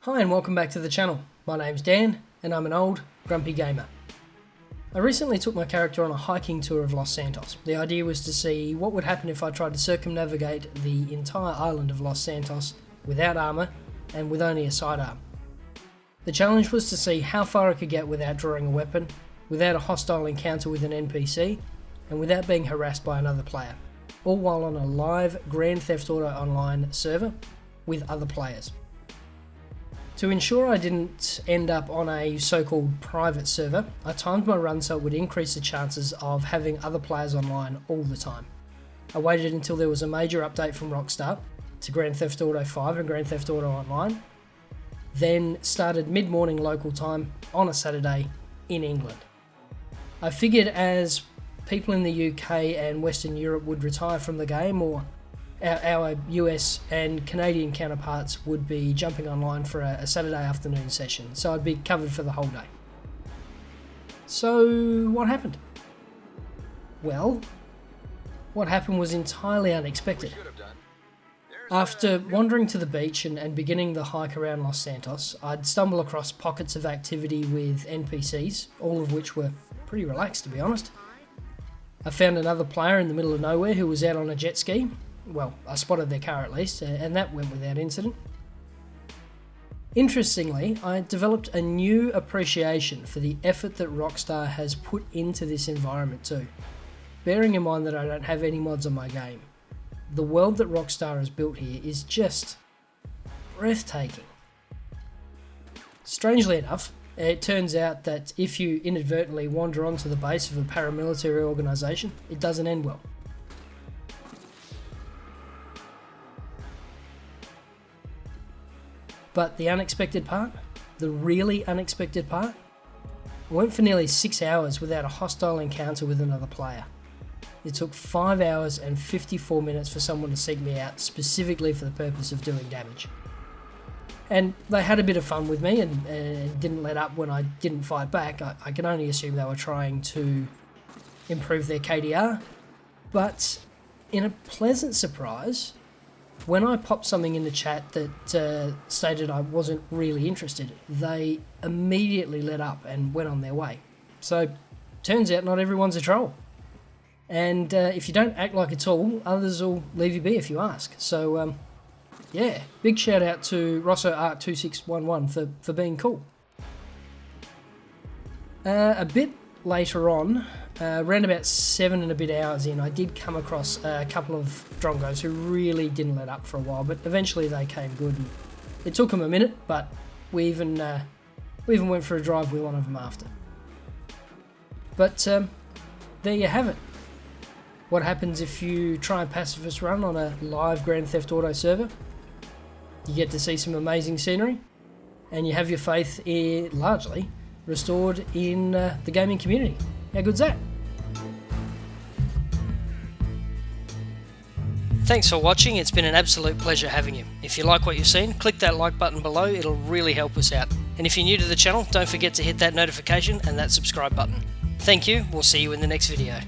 Hi and welcome back to the channel. My name's Dan and I'm an old, grumpy gamer. I recently took my character on a hiking tour of Los Santos. The idea was to see what would happen if I tried to circumnavigate the entire island of Los Santos without armour and with only a sidearm. The challenge was to see how far I could get without drawing a weapon, without a hostile encounter with an NPC, and without being harassed by another player, all while on a live Grand Theft Auto Online server with other players. To ensure I didn't end up on a so-called private server, I timed my run so it would increase the chances of having other players online all the time. I waited until there was a major update from Rockstar to Grand Theft Auto 5 and Grand Theft Auto Online, then started mid-morning local time on a Saturday in England. I figured as people in the UK and Western Europe would retire from the game, or our US and Canadian counterparts would be jumping online for a Saturday afternoon session, so I'd be covered for the whole day. So what happened? Well, what happened was entirely unexpected. After wandering to the beach and beginning the hike around Los Santos, I'd stumble across pockets of activity with NPCs, all of which were pretty relaxed, to be honest. I found another player in the middle of nowhere who was out on a jet ski. Well, I spotted their car at least, and that went without incident. Interestingly, I developed a new appreciation for the effort that Rockstar has put into this environment too. Bearing in mind that I don't have any mods on my game, the world that Rockstar has built here is just breathtaking. Strangely enough, it turns out that if you inadvertently wander onto the base of a paramilitary organisation, it doesn't end well. But the unexpected part, the really unexpected part, I went for nearly 6 hours without a hostile encounter with another player. It took 5 hours and 54 minutes for someone to seek me out specifically for the purpose of doing damage. And they had a bit of fun with me and didn't let up when I didn't fight back. I can only assume they were trying to improve their KDR. But in a pleasant surprise, when I popped something in the chat that stated I wasn't really interested, they immediately let up and went on their way. So, turns out not everyone's a troll. And if you don't act like a tool, others will leave you be if you ask. So, yeah, big shout out to Rosso2611 for being cool. A bit later on, around about 7 and a bit hours in, I did come across a couple of drongos who really didn't let up for a while, but eventually they came good. And it took them a minute, but we even went for a drive with one of them after. But there you have it. What happens if you try a pacifist run on a live Grand Theft Auto server? You get to see some amazing scenery, and you have your faith largely restored in the gaming community. How good's that? Thanks for watching, it's been an absolute pleasure having you. If you like what you've seen, click that like button below, it'll really help us out. And if you're new to the channel, don't forget to hit that notification and that subscribe button. Thank you, we'll see you in the next video.